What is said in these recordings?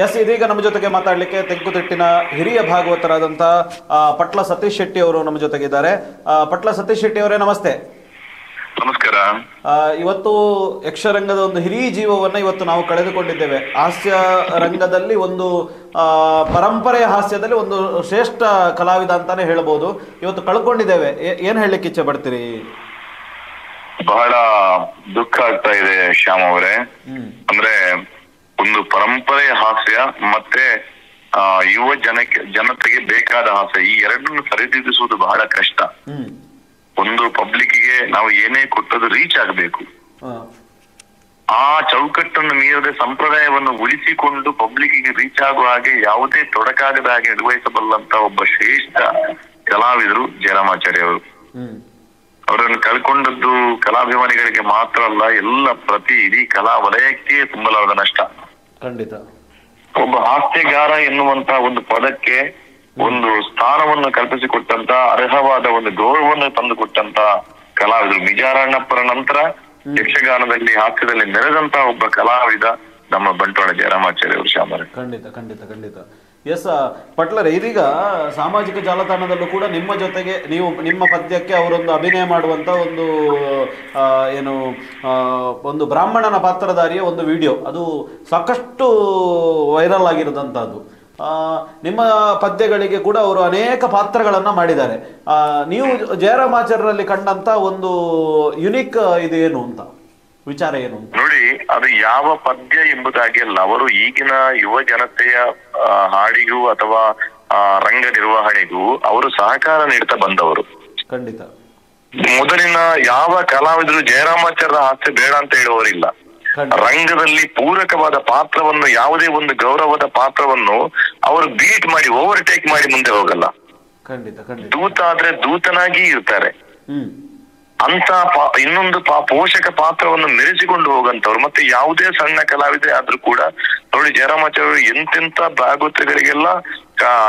S, ಇದೀಗ ನಮ್ಮ ಜೊತೆಗೆ ಮಾತಾಡಲಿಕ್ಕೆ ತೆಂಕುತಿಟ್ಟಿನ ಹಿರಿಯ ಭಾಗವತರಾದಂಥ ಪಟ್ಲ ಸತೀಶ್ ಶೆಟ್ಟಿ ಅವರು ನಮ್ಮ ಜೊತೆಗಿದ್ದಾರೆ. ಪಟ್ಲ ಸತೀಶ್ ಶೆಟ್ಟಿ ಅವರೇ, ನಮಸ್ತೆ. ನಮಸ್ಕಾರ. ಇವತ್ತು ಯಕ್ಷರಂಗದ ಒಂದು ಹಿರಿಯ ಜೀವವನ್ನ ಇವತ್ತು ನಾವು ಕಳೆದುಕೊಂಡಿದ್ದೇವೆ. ಹಾಸ್ಯ ರಂಗದಲ್ಲಿ ಒಂದು ಪರಂಪರೆಯ ಹಾಸ್ಯದಲ್ಲಿ ಒಂದು ಶ್ರೇಷ್ಠ ಕಲಾವಿದ ಅಂತಾನೆ ಹೇಳ್ಬೋದು. ಇವತ್ತು ಕಳ್ಕೊಂಡಿದ್ದೇವೆ. ಏನ್ ಹೇಳಲಿಕ್ಕೆ ಇಚ್ಛೆ ಪಡ್ತೀರಿ? ಬಹಳ ದುಃಖ ಆಗ್ತಾ ಇದೆ ಶ್ಯಾಮ್ ಅವರೇ. ಅಂದ್ರೆ ಒಂದು ಪರಂಪರೆಯ ಹಾಸ್ಯ ಮತ್ತೆ ಯುವ ಜನತೆಗೆ ಬೇಕಾದ ಹಾಸ್ಯ, ಈ ಎರಡನ್ನು ಸರಿದೂಗಿಸುವುದು ಬಹಳ ಕಷ್ಟ. ಒಂದು ಪಬ್ಲಿಕ್ಗೆ ನಾವು ಏನೇ ಕೊಟ್ಟದು ರೀಚ್ ಆಗಬೇಕು. ಆ ಚೌಕಟ್ಟನ್ನು ಮೀರದೆ ಸಂಪ್ರದಾಯವನ್ನು ಉಳಿಸಿಕೊಂಡು ಪಬ್ಲಿಕ್ಗೆ ರೀಚ್ ಆಗುವ ಹಾಗೆ ಯಾವುದೇ ತೊಡಕಾಗದ ಹಾಗೆ ನಿರ್ವಹಿಸಬಲ್ಲಂತ ಒಬ್ಬ ಶ್ರೇಷ್ಠ ಕಲಾವಿದರು ಜಯರಾಮಾಚಾರ್ಯ ಅವರು. ಅವರನ್ನು ಕಳ್ಕೊಂಡದ್ದು ಕಲಾಭಿಮಾನಿಗಳಿಗೆ ಮಾತ್ರ ಅಲ್ಲ, ಎಲ್ಲ ಇಡೀ ಕಲಾ ವಲಯಕ್ಕೆ ತುಂಬಲಾರದ ನಷ್ಟ. ಖಂಡಿತ. ಒಬ್ಬ ಹಾಸ್ಯಗಾರ ಎನ್ನುವಂತ ಒಂದು ಪದಕ್ಕೆ ಒಂದು ಸ್ಥಾನವನ್ನು ಕಲ್ಪಿಸಿಕೊಟ್ಟಂತ, ಅರ್ಹವಾದ ಒಂದು ಗೌರವವನ್ನು ತಂದುಕೊಟ್ಟಂತ ಕಲಾವಿದರು. ಮಿಜಾರಣ್ಣಪ್ಪರ ನಂತರ ಯಕ್ಷಗಾನದಲ್ಲಿ ಹಾಸ್ಯದಲ್ಲಿ ನೆರೆದಂತ ಒಬ್ಬ ಕಲಾವಿದ ನಮ್ಮ ಬಂಟ್ವಾಳ ಜಯರಾಮಾಚಾರ್ಯ ಅವರು. ಶ್ಯಾಮರೇ, ಖಂಡಿತ ಖಂಡಿತ ಖಂಡಿತ. ಎಸ್ ಪಟ್ಲರೆ, ಇದೀಗ ಸಾಮಾಜಿಕ ಜಾಲತಾಣದಲ್ಲೂ ಕೂಡ ನಿಮ್ಮ ಜೊತೆಗೆ ನಿಮ್ಮ ಪದ್ಯಕ್ಕೆ ಅವರೊಂದು ಅಭಿನಯ ಮಾಡುವಂತ ಒಂದು ಬ್ರಾಹ್ಮಣನ ಪಾತ್ರಧಾರಿಯ ಒಂದು ವಿಡಿಯೋ ಅದು ಸಾಕಷ್ಟು ವೈರಲ್ ಆಗಿರೋದಂಥದ್ದು. ನಿಮ್ಮ ಪದ್ಯಗಳಿಗೆ ಕೂಡ ಅವರು ಅನೇಕ ಪಾತ್ರಗಳನ್ನ ಮಾಡಿದ್ದಾರೆ. ನೀವು ಜಯರಾಮಾಚಾರ್ಯರಲ್ಲಿ ಕಂಡಂತ ಒಂದು ಯುನಿಕ್ ಇದು ಏನು ಅಂತ, ವಿಚಾರ ಏನು ಅಂತ? ನೋಡಿ, ಅದು ಯಾವ ಪದ್ಯ ಎಂಬುದಾಗಿ ಅಲ್ಲ, ಅವರು ಈಗಿನ ಯುವ ಜನತೆಯ ಹಾಡಿಗೂ ಅಥವಾ ರಂಗ ನಿರ್ವಹಣೆಗೂ ಅವರು ಸಹಕಾರ ನೀಡ್ತಾ ಬಂದವರು. ಖಂಡಿತ. ಮೊದಲಿನ ಯಾವ ಕಲಾವಿದರು ಜಯರಾಮಾಚಾರ್ಯ ಹಾಸ್ಯ ಬೇಡ ಅಂತ ಹೇಳುವವರಿಲ್ಲ. ರಂಗದಲ್ಲಿ ಪೂರಕವಾದ ಪಾತ್ರವನ್ನು, ಯಾವುದೇ ಒಂದು ಗೌರವದ ಪಾತ್ರವನ್ನು ಅವರು ಬೀಟ್ ಮಾಡಿ, ಓವರ್ಟೇಕ್ ಮಾಡಿ ಮುಂದೆ ಹೋಗಲ್ಲ. ಖಂಡಿತ ಖಂಡಿತ. ದೂತ ಆದ್ರೆ ದೂತನಾಗಿ ಇರ್ತಾರೆ. ಅಂತ ಇನ್ನೊಂದು ಪೋಷಕ ಪಾತ್ರವನ್ನು ಮೆರೆಸಿಕೊಂಡು ಹೋಗಂತವ್ರು. ಮತ್ತೆ ಯಾವುದೇ ಸಣ್ಣ ಕಲಾವಿದೆ ಆದ್ರೂ ಕೂಡ ನೋಡಿ, ಜಯರಾಮಾಚಾರ್ಯರು ಎಂತೆಂತ ಭಾಗವತರಿಗೆಲ್ಲ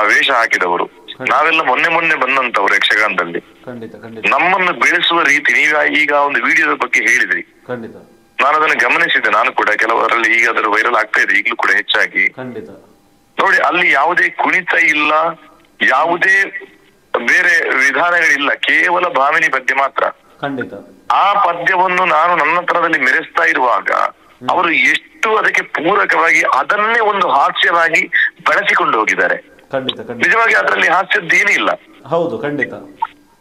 ವೇಷ ಹಾಕಿದವರು. ನಾವೆಲ್ಲ ಮೊನ್ನೆ ಬಂದಂತವ್ರು ಯಕ್ಷಗಾನದಲ್ಲಿ. ನಮ್ಮನ್ನು ಬೆಳೆಸುವ ರೀತಿ, ಈಗ ಒಂದು ವಿಡಿಯೋದ ಬಗ್ಗೆ ಹೇಳಿದ್ರಿ. ನಾನು ಅದನ್ನು ಗಮನಿಸಿದ್ದೆ. ನಾನು ಕೂಡ ಕೆಲವರಲ್ಲಿ ಈಗ ಅದರ ವೈರಲ್ ಆಗ್ತಾ ಇದೆ, ಈಗಲೂ ಕೂಡ ಹೆಚ್ಚಾಗಿ. ನೋಡಿ, ಅಲ್ಲಿ ಯಾವುದೇ ಕುಣಿತ ಇಲ್ಲ, ಯಾವುದೇ ಬೇರೆ ವಿಧಾನಗಳಿಲ್ಲ, ಕೇವಲ ಭಾಮಿನಿ ಪದ್ಯ ಮಾತ್ರ. ಆ ಪದ್ಯವನ್ನು ನಾನು ನನ್ನ ತರದಲ್ಲಿ ಮೆರೆಸ್ತಾ ಇರುವಾಗ ಅವರು ಎಷ್ಟು ಅದಕ್ಕೆ ಪೂರಕವಾಗಿ ಅದನ್ನೇ ಒಂದು ಹಾಸ್ಯವಾಗಿ ಬಳಸಿಕೊಂಡು ಹೋಗಿದ್ದಾರೆ. ನಿಜವಾಗಿ ಅದರಲ್ಲಿ ಹಾಸ್ಯದ್ದೇನಿಲ್ಲ. ಹೌದು, ಖಂಡಿತ.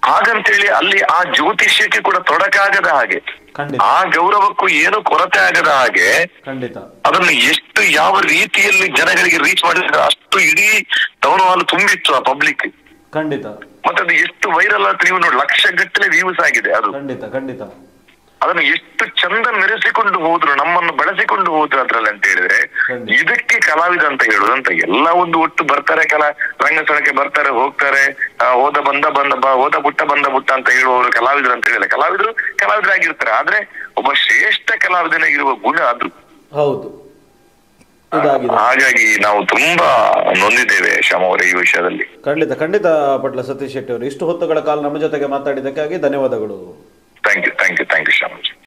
ಹಾಗಂತೇಳಿ ಅಲ್ಲಿ ಆ ಜ್ಯೋತಿಷ್ಯಕ್ಕೆ ಕೂಡ ತೊಡಕಾಗದ ಹಾಗೆ, ಆ ಗೌರವಕ್ಕೂ ಏನು ಕೊರತೆ ಆಗದ ಹಾಗೆ ಅದನ್ನು ಎಷ್ಟು ಯಾವ ರೀತಿಯಲ್ಲಿ ಜನಗಳಿಗೆ ರೀಚ್ ಮಾಡಿದ್ರೆ ಅಷ್ಟು ಇಡೀ ಟೌನ್ ಹಾಲ್ ತುಂಬಿತ್ತು ಆ ಪಬ್ಲಿಕ್. ಖಂಡಿತ. ಮತ್ತೆ ಅದು ಎಷ್ಟು ವೈರಲ್ ಆಯ್ತು, ನೀವು ನೋಡಿ, ಲಕ್ಷಗಟ್ಟಲೆ ವ್ಯೂಸ್ ಆಗಿದೆ ಅದು. ಖಂಡಿತ. ಅದನ್ನು ಎಷ್ಟು ಚಂದ ಮೆರೆಸಿಕೊಂಡು ಹೋದ್ರು, ನಮ್ಮನ್ನು ಬಳಸಿಕೊಂಡು ಹೋದ್ರು ಅದ್ರಲ್ಲಿ ಅಂತ ಹೇಳಿದ್ರೆ, ಇದಕ್ಕೆ ಕಲಾವಿದ ಅಂತ ಹೇಳುದಂತ. ಎಲ್ಲ ಒಂದು ಒಟ್ಟು ಬರ್ತಾರೆ, ರಂಗಸ್ಥಳಕ್ಕೆ ಬರ್ತಾರೆ, ಹೋಗ್ತಾರೆ, ಹೋದ ಬುಟ್ಟ ಅಂತ ಹೇಳುವವರು ಕಲಾವಿದರು ಅಂತ ಹೇಳಿಲ್ಲ. ಕಲಾವಿದರಾಗಿರ್ತಾರೆ, ಆದ್ರೆ ಒಬ್ಬ ಶ್ರೇಷ್ಠ ಕಲಾವಿದನಾಗಿರುವ ಗುಣ ಅದು. ಹೌದು. ಹಾಗಾಗಿ ನಾವು ತುಂಬಾ ನೊಂದಿದ್ದೇವೆ ಶ್ಯಾಮ್ ಅವರೇ ಈ ವಿಷಯದಲ್ಲಿ. ಖಂಡಿತ ಪಟ್ಲ ಸತೀಶ್ ಶೆಟ್ಟಿ ಅವರು ಇಷ್ಟು ಹೊತ್ತುಗಳ ಕಾಲ ನಮ್ಮ ಜೊತೆಗೆ ಮಾತಾಡಿದ್ದಕ್ಕಾಗಿ ಧನ್ಯವಾದಗಳು. Thank you Shyam.